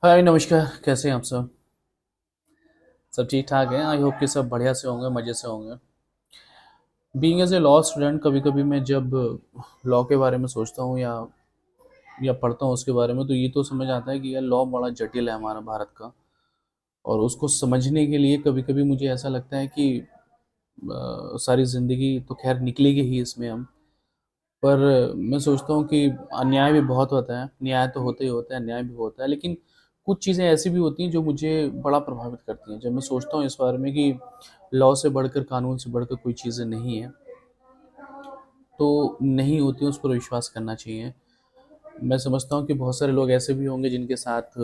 हाय नमस्कार, कैसे हैं आप सब ठीक ठाक हैं। आई होप कि सब बढ़िया से होंगे, मज़े से होंगे। Being as a law student, कभी कभी मैं जब लॉ के बारे में सोचता हूँ या पढ़ता हूँ उसके बारे में, तो ये तो समझ आता है कि यार लॉ बड़ा जटिल है हमारा भारत का। और उसको समझने के लिए कभी कभी मुझे ऐसा लगता है कि सारी ज़िंदगी तो खैर निकलेगी ही इसमें हम। पर मैं सोचता हूँ कि अन्याय भी बहुत होता है, न्याय तो होता ही होता है, अन्याय भी होता है, लेकिन कुछ चीज़ें ऐसी भी होती हैं जो मुझे बड़ा प्रभावित करती हैं। जब मैं सोचता हूँ इस बारे में कि लॉ से बढ़कर, कानून से बढ़कर कोई चीज़ें नहीं है, तो नहीं होती हैं, उस पर विश्वास करना चाहिए। मैं समझता हूँ कि बहुत सारे लोग ऐसे भी होंगे जिनके साथ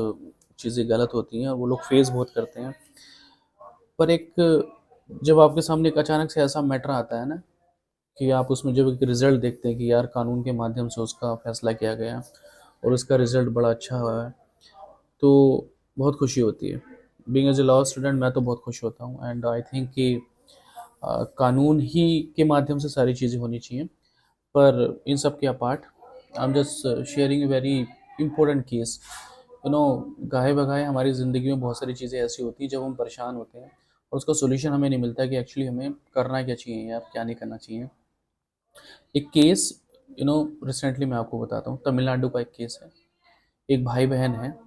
चीज़ें गलत होती हैं और वो लोग फेस बहुत करते हैं। पर एक जब आपके सामने एक अचानक से ऐसा मैटर आता है ना, कि आप उसमें जब एक रिज़ल्ट देखते हैं कि यार कानून के माध्यम से उसका फैसला किया गया और उसका रिज़ल्ट बड़ा अच्छा हुआ है, तो बहुत खुशी होती है। Being as a law student मैं तो बहुत खुश होता हूँ, एंड आई थिंक कि कानून ही के माध्यम से सारी चीज़ें होनी चाहिए। पर इन सब के apart I am just sharing a very important case. गाहे बगाए हमारी ज़िंदगी में बहुत सारी चीज़ें ऐसी होती हैं जब हम परेशान होते हैं और उसका सॉल्यूशन हमें नहीं मिलता कि एक्चुअली हमें करना क्या चाहिए या क्या नहीं करना चाहिए। एक केस, रिसेंटली मैं आपको बताता हूँ, तमिलनाडु का एक केस है। एक भाई बहन है,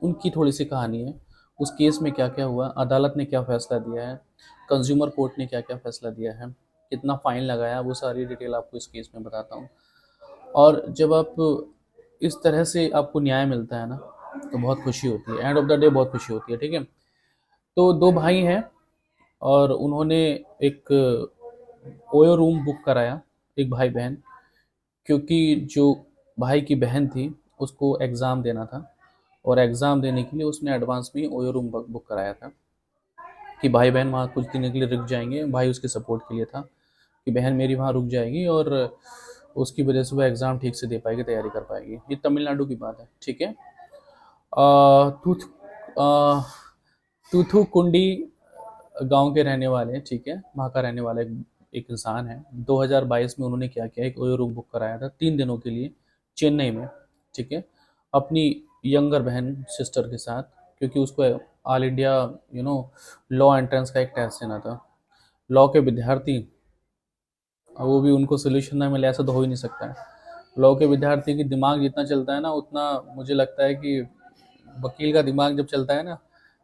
उनकी थोड़ी सी कहानी है। उस केस में क्या क्या हुआ, अदालत ने क्या फैसला दिया है, कंज्यूमर कोर्ट ने क्या क्या फैसला दिया है, कितना फाइन लगाया, वो सारी डिटेल आपको इस केस में बताता हूँ। और जब आप इस तरह से आपको न्याय मिलता है ना, तो बहुत खुशी होती है, एंड ऑफ द डे बहुत खुशी होती है। ठीक है, तो दो भाई हैं और उन्होंने एक ओयो रूम बुक कराया, एक भाई बहन, क्योंकि जो भाई की बहन थी उसको एग्ज़ाम देना था, और एग्ज़ाम देने के लिए उसने एडवांस में ओयो रूम बुक कराया था कि भाई बहन वहाँ कुछ दिन के लिए रुक जाएंगे। भाई उसके सपोर्ट के लिए था कि बहन मेरी वहाँ रुक जाएगी और उसकी वजह से वो एग्ज़ाम ठीक से दे पाएगी, तैयारी कर पाएगी। ये तमिलनाडु की बात है। ठीक है, तूथ तूथुकुंडी गांव के रहने वाले हैं। ठीक है, वहाँ का रहने वाला एक इंसान है। 2022 में उन्होंने क्या किया, एक ओयो रूम बुक कराया था 3 दिनों के लिए चेन्नई में। ठीक है, अपनी यंगर बहन सिस्टर के साथ, क्योंकि उसको ऑल इंडिया लॉ एंट्रेंस का एक टेस्ट देना था। लॉ के विद्यार्थी, और वो भी उनको सोल्यूशन ना मिले ऐसा तो हो ही नहीं सकता है। लॉ के विद्यार्थी की दिमाग जितना चलता है ना, उतना मुझे लगता है कि वकील का दिमाग जब चलता है ना,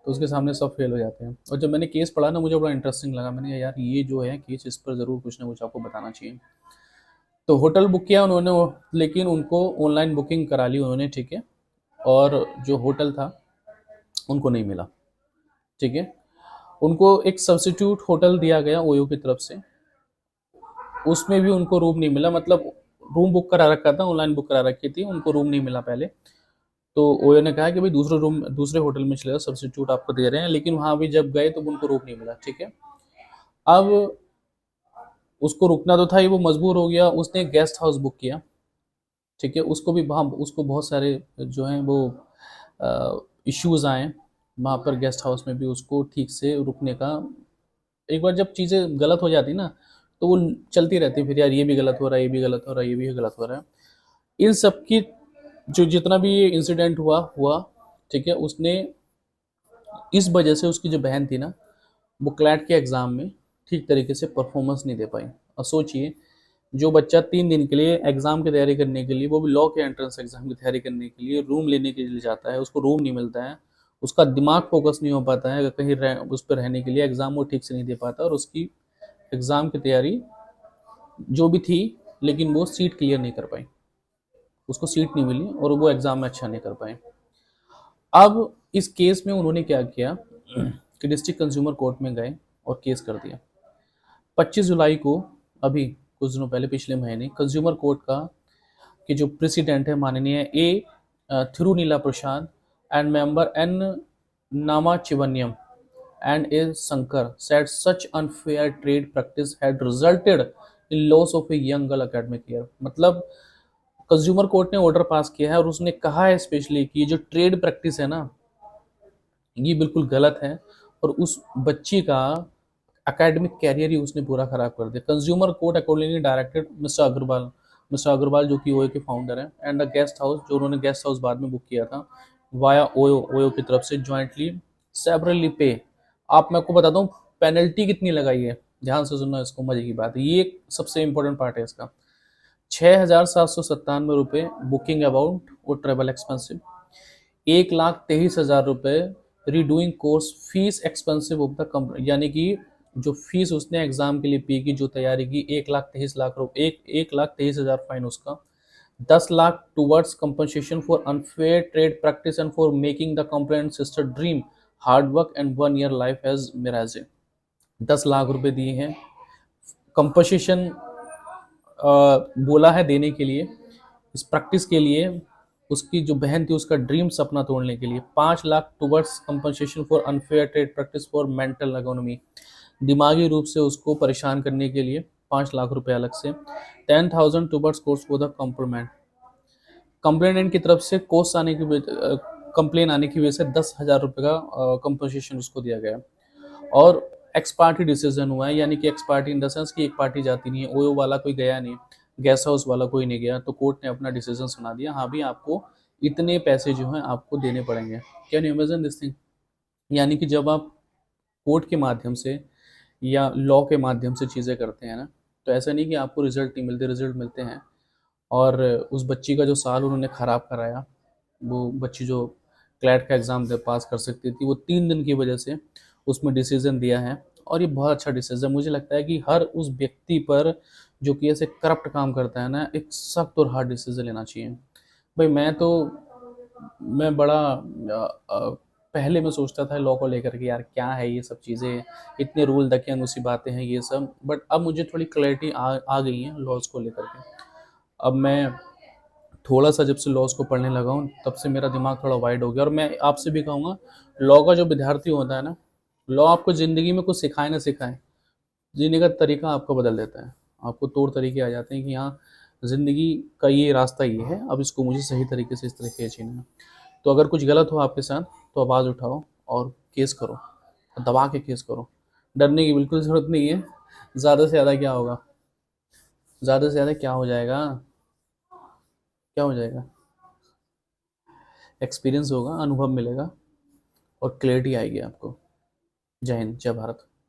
तो उसके सामने सब फेल हो जाते हैं। और जब मैंने केस पढ़ा ना, मुझे बड़ा इंटरेस्टिंग लगा। मैंने कहा यार ये जो है केस, इस पर ज़रूर कुछ ना कुछ आपको बताना चाहिए। तो होटल बुक किया उन्होंने, लेकिन उनको ऑनलाइन बुकिंग करा ली उन्होंने। ठीक है, और जो होटल था उनको नहीं मिला। ठीक है, उनको एक सब्सिट्यूट होटल दिया गया ओयो की तरफ से, उसमें भी उनको रूम नहीं मिला। मतलब रूम बुक करा रखा था, ऑनलाइन बुक करा रखी थी, उनको रूम नहीं मिला पहले। तो ओयो ने कहा कि भाई दूसरे रूम, दूसरे होटल में चले जाओ, सब्सिट्यूट आपको दे रहे हैं। लेकिन वहां भी जब गए तो उनको रूम नहीं मिला। ठीक है, अब उसको रुकना तो था ही, वो मजबूर हो गया, उसने गेस्ट हाउस बुक किया। ठीक है, उसको भी वहाँ उसको बहुत सारे जो हैं वो इश्यूज आए वहाँ पर। गेस्ट हाउस में भी उसको ठीक से रुकने का, एक बार जब चीज़ें गलत हो जाती ना, तो वो चलती रहती फिर, यार ये भी गलत हो रहा है, ये भी गलत हो रहा है, ये भी गलत हो रहा है। इन सब की जो जितना भी ये इंसिडेंट हुआ हुआ, ठीक है, उसने इस वजह से उसकी जो बहन थी ना, वो क्लैट के एग्ज़ाम में ठीक तरीके से परफॉर्मेंस नहीं दे पाई। और सोचिए, जो बच्चा 3 दिन के लिए एग्ज़ाम की तैयारी करने के लिए, वो भी लॉ के एंट्रेंस एग्ज़ाम की तैयारी करने के लिए रूम लेने के लिए जाता है, उसको रूम नहीं मिलता है, उसका दिमाग फोकस नहीं हो पाता है कहीं उस पर रहने के लिए, एग्ज़ाम वो ठीक से नहीं दे पाता, और उसकी एग्ज़ाम की तैयारी जो भी थी, लेकिन वो सीट क्लियर नहीं कर पाई, उसको सीट नहीं मिली और वो एग्ज़ाम में अच्छा नहीं कर पाए। अब इस केस में उन्होंने क्या किया कि डिस्ट्रिक्ट कंज्यूमर कोर्ट में गए और केस कर दिया। 25 जुलाई को, अभी कुछ दिनों पहले, पिछले महीने, कंज्यूमर कोर्ट का कि जो प्रेसिडेंट है माननीय A Thiruneela Prasad and member N Namachivayam and A. Shankar said such unfair trade practice had resulted in loss of a young girl academic year। मतलब कंज्यूमर कोर्ट ने ऑर्डर पास किया है और उसने कहा है स्पेशली कि ये जो ट्रेड प्रैक्टिस है ना, ये बिल्कुल गलत है, और उस बच्ची का एकेडमिक कैरियर ही उसने पूरा खराब कर दिया। Consumer court accordingly directed mister Agarwal जो कि ओए के फाउंडर हैं, एंड द गेस्ट हाउस, जो उन्होंने गेस्ट हाउस बाद में बुक किया था, वाया ओयो, ओयो की तरफ से ज्वाइंटली सेवरली पे। आप, मैं आपको बताता हूँ पेनल्टी कितनी लगाई है, ध्यान से सुनना इसको, मजे की बात है ये, सबसे इंपॉर्टेंट पार्ट है इसका। 6,797 रुपये बुकिंग अमाउंट और ट्रेवल एक्सपेंसिव, 1,23,000 रुपये redoing course fees expensive of the company, यानी कि जो फीस उसने एग्जाम के लिए पे की, जो तैयारी की, 1,23,00,000 रुपये, 1,23,000 फाइन उसका, 10 lakh towards compensation for unfair trade practice and for making the complaint sister dream hard work and 1 year life as मिराजे। 10 लाख रुपए दिए हैं कंपनसेशन, बोला है देने के लिए, इस प्रैक्टिस के लिए, उसकी जो बहन थी उसका ड्रीम सपना तोड़ने के लिए। 5 lakh towards compensation for unfair trade practice for mental economy, दिमागी रूप से उसको परेशान करने के लिए 5 लाख रुपए अलग से। 10,000 towards course for the compliment, complainant की तरफ से कोर्स आने की कंप्लेन आने की वजह से 10,000 रुपये का कंपनसेशन उसको दिया गया। और एक्स पार्टी डिसीजन हुआ है, यानी कि x party in the sense कि एक पार्टी जाती नहीं है, ओयो वाला कोई गया नहीं, गेस्ट हाउस वाला कोई नहीं गया, तो कोर्ट ने अपना डिसीजन सुना दिया, हाँ भी आपको इतने पैसे जो हैं आपको देने पड़ेंगे। Can you imagine this thing? यानी कि जब आप कोर्ट के माध्यम से या लॉ के माध्यम से चीज़ें करते हैं ना, तो ऐसा नहीं कि आपको रिजल्ट नहीं मिलते, रिजल्ट मिलते हैं। और उस बच्ची का जो साल उन्होंने ख़राब कराया, वो बच्ची जो क्लैट का एग्ज़ाम दे पास कर सकती थी, वो 3 दिन की वजह से उसमें डिसीज़न दिया है। और ये बहुत अच्छा डिसीज़न, मुझे लगता है कि हर उस व्यक्ति पर जो कि ऐसे करप्ट काम करता है ना, एक सख्त और हार्ड डिसीज़न लेना चाहिए। भाई मैं बड़ा पहले मैं सोचता था लॉ को लेकर के, यार क्या है ये सब चीज़ें, इतने रूल दकियानूसी बातें हैं ये सब, बट अब मुझे थोड़ी क्लैरिटी आ गई है लॉज को लेकर के। अब मैं थोड़ा सा जब से लॉज को पढ़ने लगा हूँ तब से मेरा दिमाग थोड़ा वाइड हो गया। और मैं आपसे भी कहूँगा, लॉ का जो विद्यार्थी होता है ना, लॉ आपको ज़िंदगी में कुछ सिखाए ना सिखाए, जीने का तरीका आपको बदल देता है। आपको तौर तरीके आ जाते हैं कि हाँ, ज़िंदगी का ये रास्ता ये है, अब इसको मुझे सही तरीके से इस तरीके से जीना है। तो अगर कुछ गलत हो आपके साथ तो आवाज़ उठाओ और केस करो, दबा के केस करो, डरने की बिल्कुल ज़रूरत नहीं है। ज़्यादा से ज़्यादा क्या होगा, ज़्यादा से ज़्यादा क्या हो जाएगा, क्या हो जाएगा, एक्सपीरियंस होगा, अनुभव मिलेगा और क्लैरिटी आएगी आपको। जय हिंद, जय भारत।